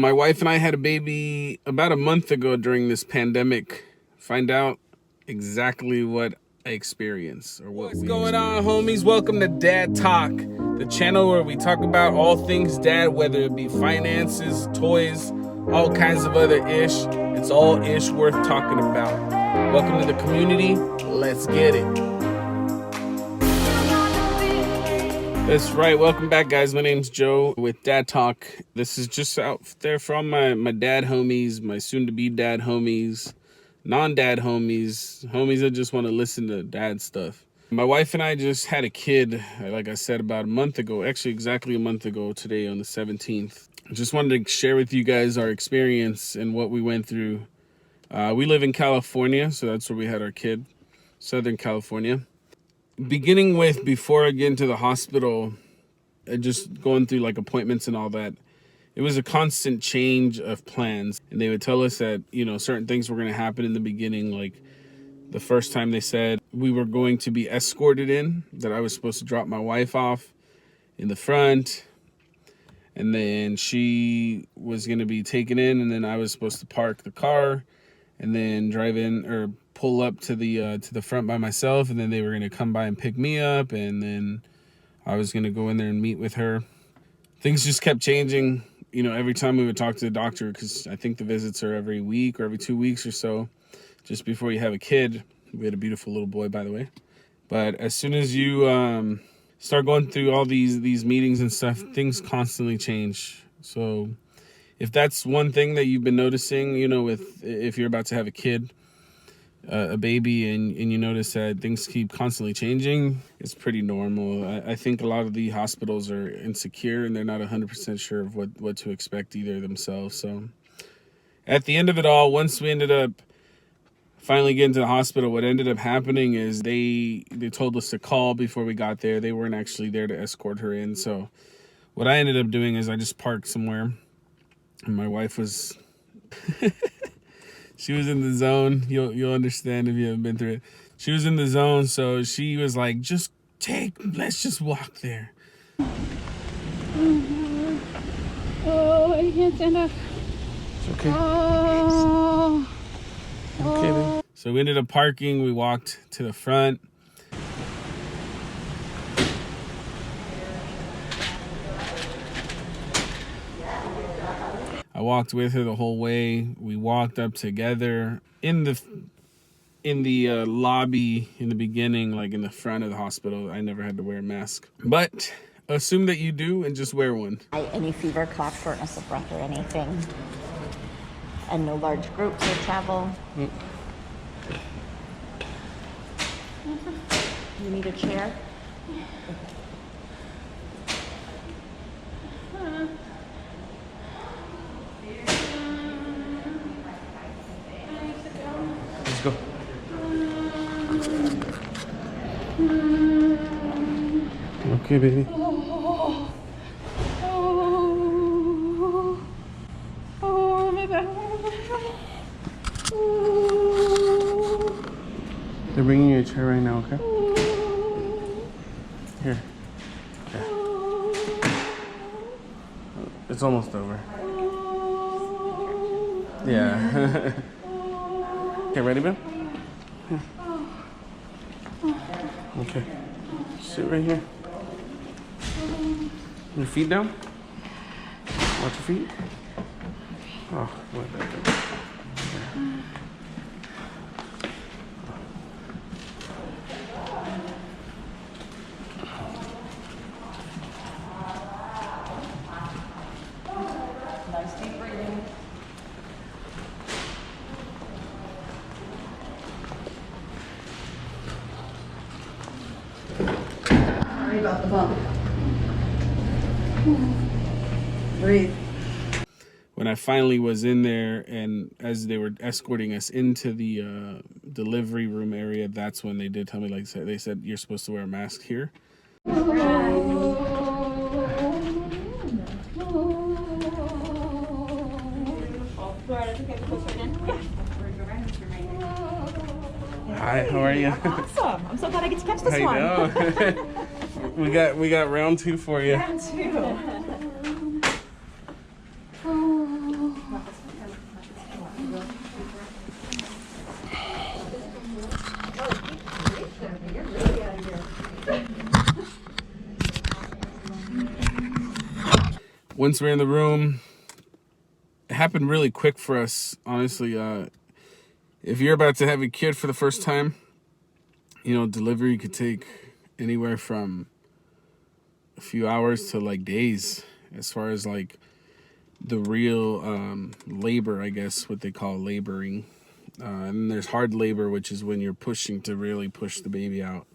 My wife and I had a baby about a month ago during this pandemic. Find out exactly what I experienced or what's going on, homies. Welcome to Dad Talk, the channel where we talk about all things dad, whether it be finances, toys, all kinds of other ish. It's all ish worth talking about. Welcome to the community. Let's get it. That's right. Welcome back, guys. My name's Joe with Dad Talk. This is just out there from my dad homies, my soon-to-be dad homies, non-dad homies that just want to listen to dad stuff. My wife and I just had a kid, like I said, about a month ago. Actually, exactly a month ago today on the 17th. Just wanted to share with you guys our experience and what we went through. We live in California, so that's where we had our kid, Southern California. Beginning with, before I get into the hospital, just going through like appointments and all that, it was a constant change of plans. And they would tell us that, certain things were going to happen in the beginning. Like the first time they said we were going to be escorted in, that I was supposed to drop my wife off in the front. And then she was going to be taken in, and then I was supposed to park the car and then drive in or pull up to the front by myself, and then they were going to come by and pick me up, and then I was going to go in there and meet with her. Things just kept changing, every time we would talk to the doctor, because I think the visits are every week or every 2 weeks or so, just before you have a kid. We had a beautiful little boy, by the way. But as soon as you start going through all these meetings and stuff, things constantly change. So if that's one thing that you've been noticing, if you're about to have a kid, a baby, and you notice that things keep constantly changing, it's pretty normal. I think a lot of the hospitals are insecure and they're not 100% sure of what to expect either themselves. So at the end of it all, once we ended up finally getting to the hospital, what ended up happening is they told us to call before we got there. They weren't actually there to escort her in. So what I ended up doing is I just parked somewhere, and my wife was she was in the zone. You'll understand if you haven't been through it. She was in the zone, so she was like, let's just walk there. Oh, I can't stand up. It's okay. Oh. Okay, then. So we ended up parking. We walked to the front. I walked with her the whole way. We walked up together in the lobby in the beginning, like in the front of the hospital. I never had to wear a mask, but assume that you do and just wear one. Any fever, cough, shortness of breath, or anything, and no large groups or travel. You need a chair? Let's go. Okay, baby. Oh, my back. They're bringing you a chair right now, okay? Here. It's almost over. Yeah. Okay, ready, Ben? Here. Okay. Sit right here. Your feet down? Watch your feet. Oh, what back there. Nice deep breathing. Sorry about the bump. Breathe. When I finally was in there, and as they were escorting us into the delivery room area, that's when they did tell me, like they said, you're supposed to wear a mask here. Hi, how are you? Awesome. I'm so glad I get to catch this I one. know. we got round two for you. Round two. once we're in the room, it happened really quick for us, honestly. If you're about to have a kid for the first time, delivery could take anywhere from a few hours to like days, as far as like the real labor, I guess, what they call laboring. And there's hard labor, which is when you're pushing to really push the baby out.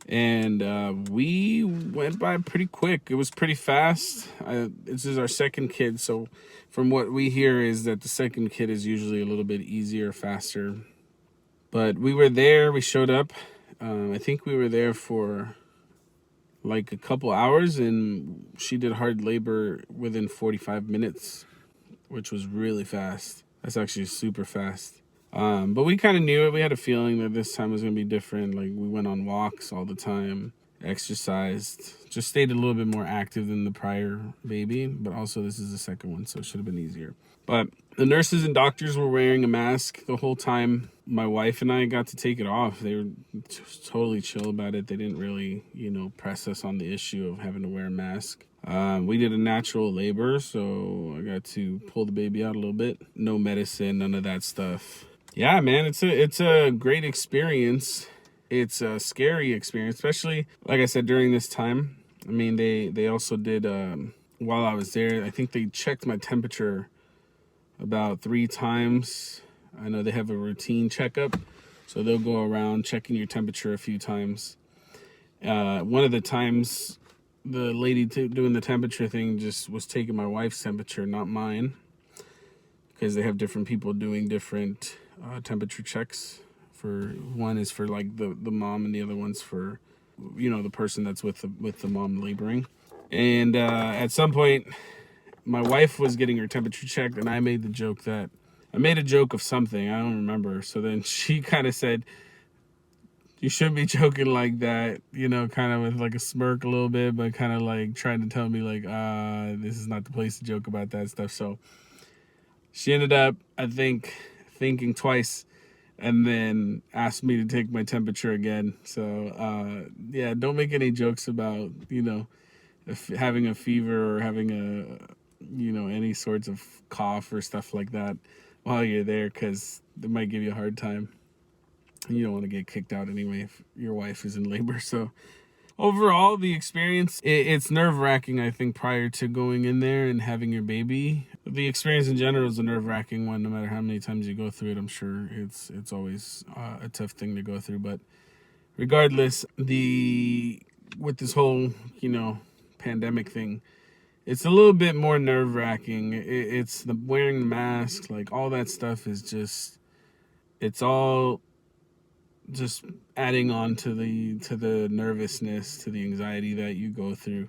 And we went by pretty quick. It was pretty fast. This is our second kid, so from what we hear is that the second kid is usually a little bit easier, faster. But we were there. We showed up. I think we were there for like a couple hours, and she did hard labor within 45 minutes, which was really fast. That's actually super fast. But we kind of knew it. We had a feeling that this time was going to be different. Like, we went on walks all the time, exercised, just stayed a little bit more active than the prior baby. But also, this is the second one, so it should have been easier. But the nurses and doctors were wearing a mask the whole time. My wife and I got to take it off. They were totally chill about it. They didn't really, press us on the issue of having to wear a mask. We did a natural labor, so I got to pull the baby out a little bit. No medicine, none of that stuff. Yeah, man, it's a great experience. It's a scary experience, especially, like I said, during this time. I mean, they also did, while I was there, I think they checked my temperature about 3 times. I know they have a routine checkup, so they'll go around checking your temperature a few times. One of the times, the lady doing the temperature thing just was taking my wife's temperature, not mine, because they have different people doing different temperature checks. For one is for like the mom, and the other one's for the person that's with the mom laboring. And at some point, my wife was getting her temperature checked, and I made a joke of something, I don't remember. So then she kind of said, "You shouldn't be joking like that," kind of with like a smirk a little bit, but kind of like trying to tell me like, this is not the place to joke about that stuff. So she ended up, I think, thinking twice, and then asked me to take my temperature again. So yeah, don't make any jokes about if having a fever or having any sorts of cough or stuff like that while you're there, because they might give you a hard time. You don't want to get kicked out anyway if your wife is in labor. So overall, the experience, it's nerve-wracking, I think, prior to going in there and having your baby. The experience in general is a nerve-wracking one, no matter how many times you go through it. I'm sure it's always a tough thing to go through. But regardless, with this whole, pandemic thing, it's a little bit more nerve-wracking. It's the wearing the mask, like all that stuff is just, it's all just adding on to the nervousness, to the anxiety that you go through.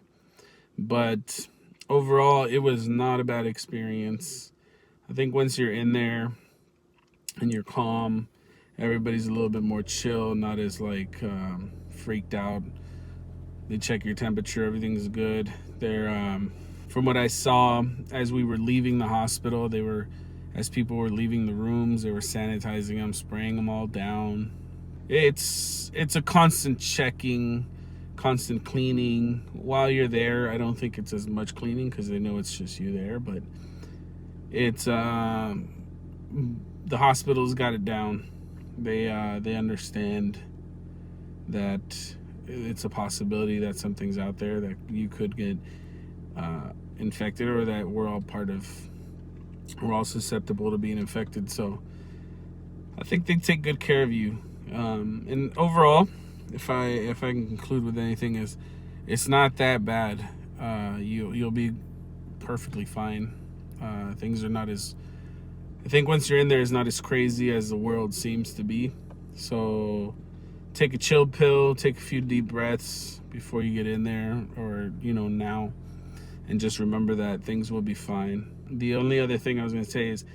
But overall, it was not a bad experience. I think once you're in there and you're calm, everybody's a little bit more chill, not as like freaked out. They check your temperature, everything's good. They're from what I saw, as we were leaving the hospital, as people were leaving the rooms, they were sanitizing them, spraying them all down. It's a constant checking, constant cleaning. While you're there, I don't think it's as much cleaning because they know it's just you there, but it's the hospital's got it down. They understand that it's a possibility that something's out there, that you could get infected, or that we're all susceptible to being infected. So I think they take good care of you. And overall, if I can conclude with anything, is it's not that bad. You'll be perfectly fine. Things are not as, I think once you're in there, it's not as crazy as the world seems to be. So take a chill pill, take a few deep breaths before you get in there, or now, and just remember that things will be fine. The only other thing I was going to say is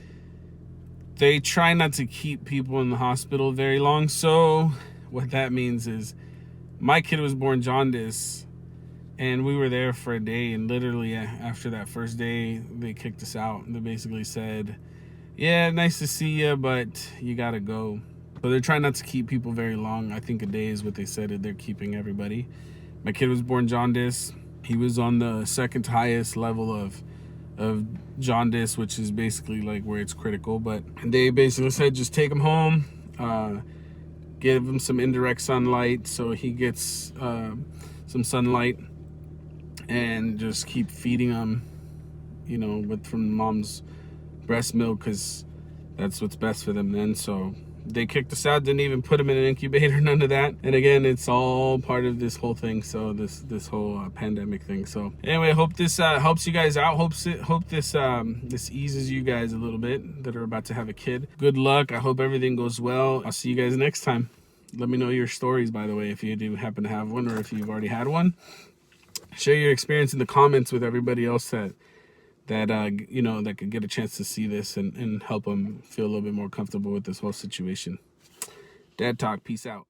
they try not to keep people in the hospital very long. So what that means is my kid was born jaundice, and we were there for a day, and literally after that first day, they kicked us out. And they basically said, "Yeah, nice to see you, but you got to go." So they're trying not to keep people very long. I think a day is what they said they're keeping everybody. My kid was born jaundice. He was on the second highest level of jaundice, which is basically like where it's critical. But they basically said just take him home, give him some indirect sunlight so he gets some sunlight, and just keep feeding him, you know, from mom's breast milk, because that's what's best for them then. So they kicked us out, didn't even put him in an incubator, none of that. And again, it's all part of this whole thing, so this whole pandemic thing. So anyway, I hope this helps you guys out. Hope this this eases you guys a little bit that are about to have a kid. Good luck. I hope everything goes well. I'll see you guys next time. Let me know your stories, by the way, if you do happen to have one, or if you've already had one. Share your experience in the comments with everybody else that you know, that could get a chance to see this and help them feel a little bit more comfortable with this whole situation. Dad Talk, peace out.